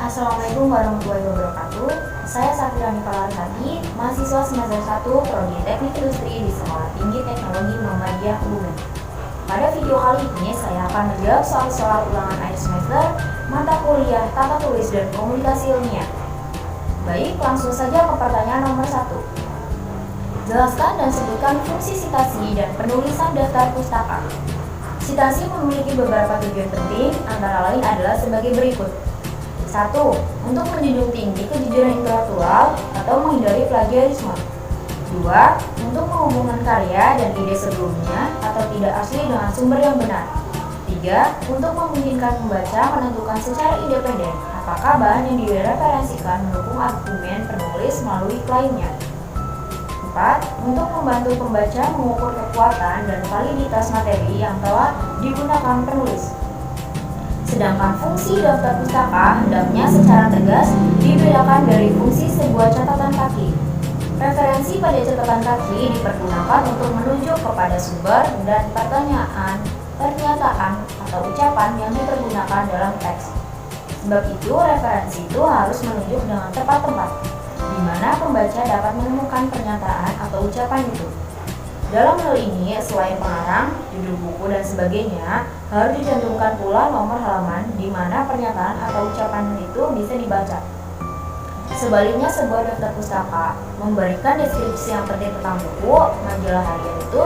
Assalamualaikum warahmatullahi wabarakatuh. Saya Safira Nikolai Hadi, mahasiswa semester 1 Prodi Teknik Industri di Sekolah Tinggi Teknologi Muhammadiyah Kebumen. Pada video kali ini saya akan menjawab soal-soal ulangan akhir semester mata kuliah Tata Tulis dan Komunikasi Ilmiah. Baik, langsung saja ke pertanyaan nomor 1. Jelaskan dan sebutkan fungsi sitasi dan penulisan daftar pustaka. Sitasi memiliki beberapa tujuan penting, antara lain adalah sebagai berikut. 1. Untuk menjunjung tinggi kejujuran intelektual atau menghindari plagiarisme. 2. Untuk menghubungkan karya dan ide sebelumnya atau tidak asli dengan sumber yang benar. 3. Untuk memungkinkan pembaca menentukan secara independen apakah bahan yang direferensikan mendukung argumen penulis melalui klaimnya. 4. Untuk membantu pembaca mengukur kekuatan dan validitas materi yang telah digunakan penulis. Sedangkan fungsi daftar pustaka hendaknya secara tegas dibedakan dari fungsi sebuah catatan kaki. Referensi pada catatan kaki dipergunakan untuk menuju kepada sumber dan pertanyaan, pernyataan, atau ucapan yang dipergunakan dalam teks. Sebab itu, referensi itu harus menunjuk dengan tepat-tepat, di mana pembaca dapat menemukan pernyataan atau ucapan itu. Dalam hal ini, selain pengarang, judul buku, dan sebagainya, harus dicantumkan pula nomor halaman di mana pernyataan atau ucapan itu bisa dibaca. Sebaliknya, sebuah daftar pustaka memberikan deskripsi yang penting tentang buku, majalah harian itu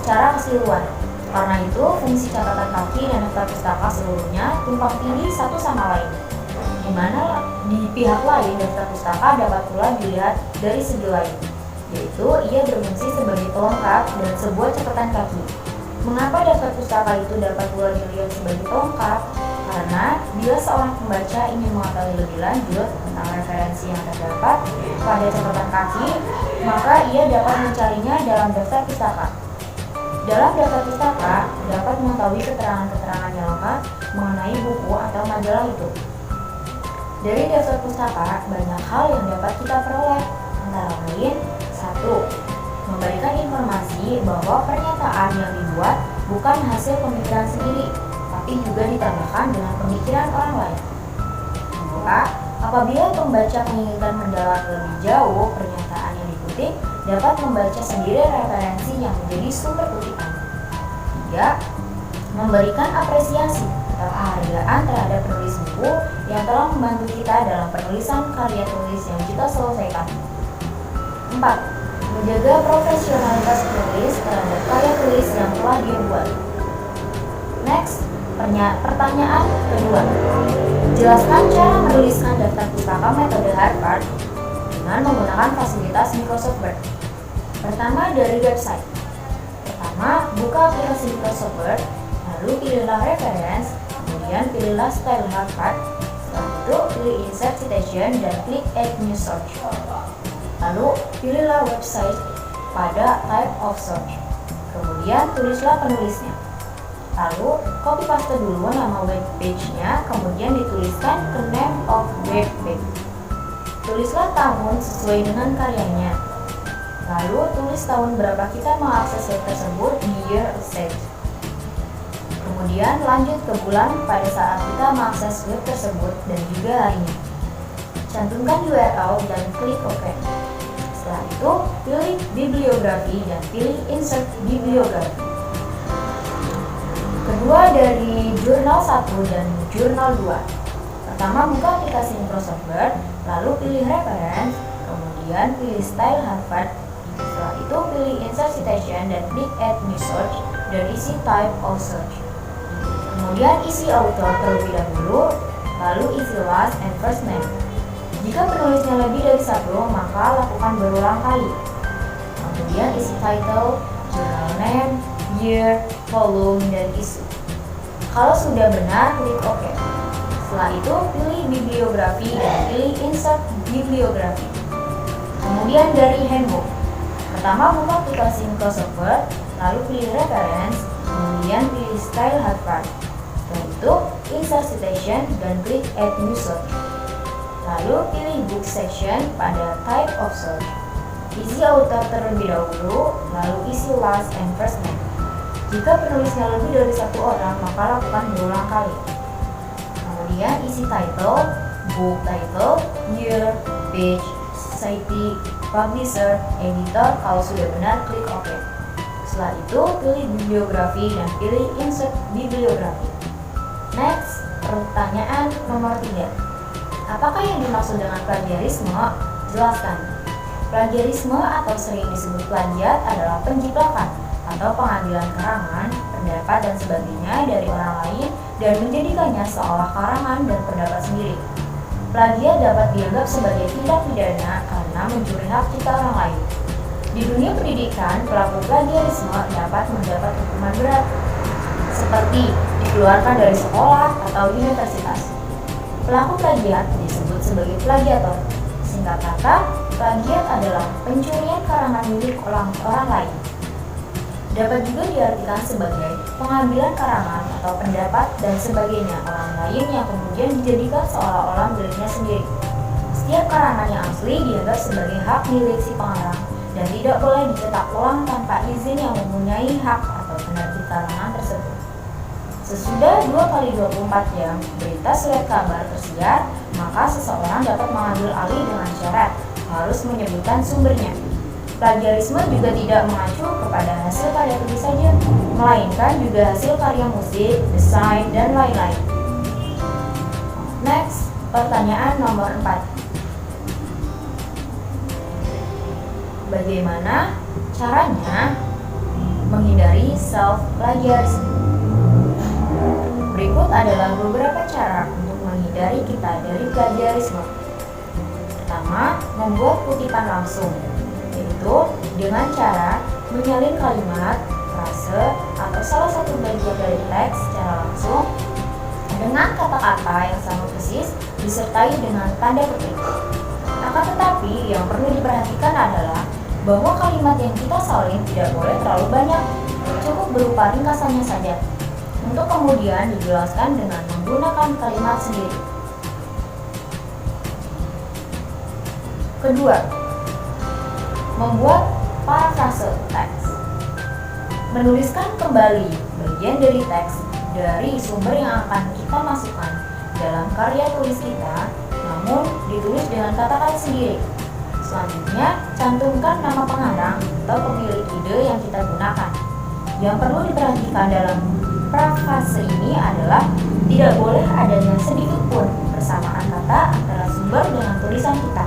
secara keseluruhan. Karena itu, fungsi catatan kaki dan daftar pustaka seluruhnya tumpang tindih satu sama lain. Di mana di pihak lain, daftar pustaka dapat pula dilihat dari segi lain, yaitu ia berfungsi sebagai pelengkap dan sebuah catatan kaki. Mengapa daftar pustaka itu dapat pula dilihat sebagai pelengkap? Karena bila seorang pembaca ingin mengetahui lebih lanjut tentang referensi yang terdapat pada catatan kaki, maka ia dapat mencarinya dalam daftar pustaka. Dalam daftar pustaka dapat mengetahui keterangan-keterangan yang lengkap mengenai buku atau majalah itu. Dari daftar pustaka banyak hal yang dapat kita peroleh, antara lain 1. Memberikan informasi bahwa pernyataan yang dibuat bukan hasil pemikiran sendiri, tapi juga ditambahkan dengan pemikiran orang lain. 2. Apabila pembaca menginginkan mendalami lebih jauh pernyataan yang dikutip, dapat membaca sendiri referensi yang menjadi sumber kutipan. 3. Memberikan apresiasi atau penghargaan terhadap penulis buku yang telah membantu kita dalam penulisan karya tulis yang kita selesaikan. 4. Menjaga profesionalitas penulis terhadap karya tulis yang telah dibuat. Next, pertanyaan kedua. Jelaskan cara menuliskan daftar pustaka metode Harvard dengan menggunakan fasilitas Microsoft Word. Pertama, dari website. Pertama, buka aplikasi Microsoft Word, lalu pilihlah reference, kemudian pilihlah style Harvard. Setelah itu, pilih insert citation dan klik add new search. Lalu, pilihlah website pada type of search. Kemudian, tulislah penulisnya. Lalu, copy paste dulu nama web page-nya, kemudian dituliskan ke name of web page. Tulislah tahun sesuai dengan karyanya. Lalu, tulis tahun berapa kita mengakses web tersebut di year set. Kemudian, lanjut ke bulan pada saat kita mengakses web tersebut dan juga harinya. Cantumkan URL dan klik OK. Setelah itu, pilih bibliografi dan pilih insert bibliografi. Kedua, dari jurnal 1 dan jurnal 2. Pertama, buka aplikasi Microsoft Word, lalu pilih reference, kemudian pilih style Harvard. Setelah itu, pilih insert citation dan klik add new search dan isi type of search. Kemudian isi author terlebih dahulu, lalu isi last and first name. Jika penulisnya lebih dari satu, maka lakukan berulang kali. Kemudian isi title, journal name, year, volume, dan issue. Kalau sudah benar, klik OK. Setelah itu, pilih bibliografi dan pilih insert bibliografi. Kemudian dari handbook. Pertama, buka aplikasi Microsoft Word, lalu pilih reference, kemudian pilih style Harvard. Setelah itu, insert citation dan klik add new search. Lalu pilih book section pada type of search. Isi author terlebih dahulu, lalu isi last and first name. Jika penulisnya lebih dari satu orang, maka lakukan berulang kali. Kemudian isi title, book title, year, page, society, publisher, editor. Kalau sudah benar, klik OK. Setelah itu, pilih bibliografi dan pilih insert bibliografi. Next, pertanyaan nomor 3. Apakah yang dimaksud dengan plagiarisme? Jelaskan. Plagiarisme atau sering disebut plagiat adalah penjiplakan atau pengambilan karangan, pendapat dan sebagainya dari orang lain dan menjadikannya seolah karangan dan pendapat sendiri. Plagiat dapat dianggap sebagai tindak pidana karena mencuri hak cipta orang lain. Di dunia pendidikan, pelaku plagiarisme dapat mendapat hukuman berat, seperti dikeluarkan dari sekolah atau universitas. Pelaku plagiat disebut sebagai plagiator. Singkat kata, plagiat adalah pencurian karangan milik orang lain. Dapat juga diartikan sebagai pengambilan karangan atau pendapat dan sebagainya orang lain yang kemudian dijadikan seolah-olah miliknya sendiri. Setiap karangan yang asli dianggap sebagai hak milik si pengarang dan tidak boleh dicetak ulang tanpa izin yang mempunyai hak atau penerbit karangan tersebut. Sesudah 2x24 jam berita surat kabar tersiar, maka seseorang dapat mengambil alih dengan syarat harus menyebutkan sumbernya. Plagiarisme juga tidak mengacu kepada hasil karya tulis saja, melainkan juga hasil karya musik, desain, dan lain-lain. Next, pertanyaan nomor 4. Bagaimana caranya menghindari self-plagiarism? Berikut adalah beberapa cara untuk menghindari kita dari plagiarisme. Pertama, membuat kutipan langsung, yaitu dengan cara menyalin kalimat, frase, atau salah satu bagian dari teks secara langsung dengan kata-kata yang sama persis disertai dengan tanda petik. Akan tetapi, yang perlu diperhatikan adalah bahwa kalimat yang kita salin tidak boleh terlalu banyak, cukup berupa ringkasannya saja, untuk kemudian dijelaskan dengan menggunakan kalimat sendiri. Kedua, membuat parafrase teks. Menuliskan kembali bagian dari teks dari sumber yang akan kita masukkan dalam karya tulis kita, namun ditulis dengan kata-kata sendiri. Selanjutnya, cantumkan nama pengarang atau pemilik ide yang kita gunakan. Yang perlu diperhatikan dalam parafrase ini adalah tidak boleh adanya sedikit pun persamaan kata antara sumber dengan tulisan kita.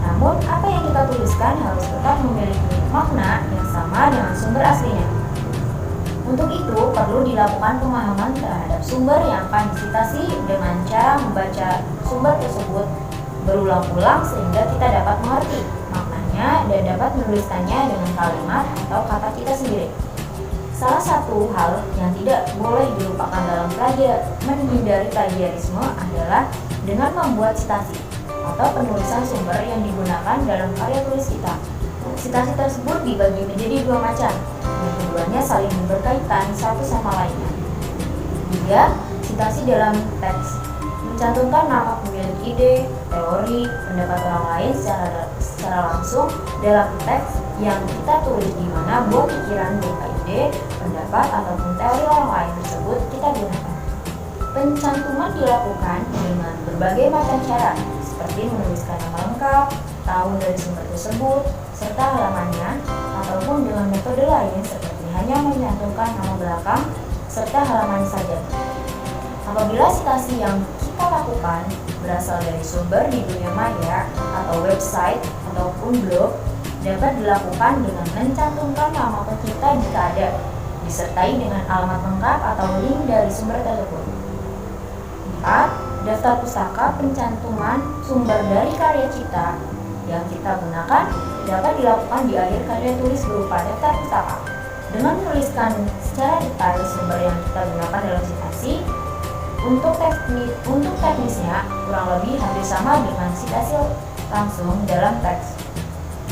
Namun, apa yang kita tuliskan harus tetap memiliki makna yang sama dengan sumber aslinya. Untuk itu, perlu dilakukan pemahaman terhadap sumber yang akan disitasi dengan cara membaca sumber tersebut berulang-ulang sehingga kita dapat mengerti maknanya dan dapat menuliskannya dengan kalimat atau kata kita sendiri. Salah satu hal yang tidak boleh dilupakan dalam menghindari plagiarisme adalah dengan membuat citasi atau penulisan sumber yang digunakan dalam karya tulis kita. Citasi tersebut dibagi menjadi dua macam, yang keduanya saling berkaitan satu sama lainnya. 3. Citasi dalam teks mencantumkan nama pemilik ide, teori, pendapat orang lain secara langsung dalam teks yang kita tulis, di mana buah pikiran berupa ide, pendapat, ataupun teori orang lain tersebut kita gunakan. Pencantuman dilakukan dengan berbagai macam cara, seperti menuliskan nama lengkap, tahun dari sumber tersebut, serta halamannya, ataupun dengan metode lain seperti hanya mencantumkan nama belakang serta halaman saja. Apabila citasi yang kita lakukan berasal dari sumber di dunia maya atau website ataupun blog, dapat dilakukan dengan mencantumkan nama pencipta jika ada, disertai dengan alamat lengkap atau link dari sumber tersebut. 4. Daftar pustaka pencantuman sumber dari karya cipta yang kita gunakan dapat dilakukan di akhir karya tulis berupa daftar pustaka. Dengan menuliskan secara detail sumber yang kita gunakan dalam citasi, untuk teknisnya kurang lebih hampir sama dengan citasi langsung dalam teks.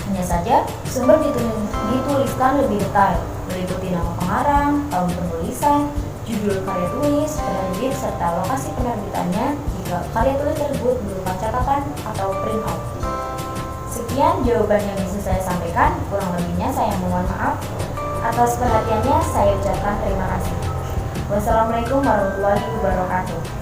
Hanya saja sumber dituliskan lebih detail, meliputi nama pengarang, tahun penulisan, judul karya tulis, penerbit, serta lokasi penerbitannya jika karya tulis tersebut berupa catatan atau print out. Sekian jawaban yang bisa saya sampaikan, kurang lebihnya saya mohon maaf. Atas perhatiannya saya ucapkan terima kasih. Wassalamualaikum warahmatullahi wabarakatuh.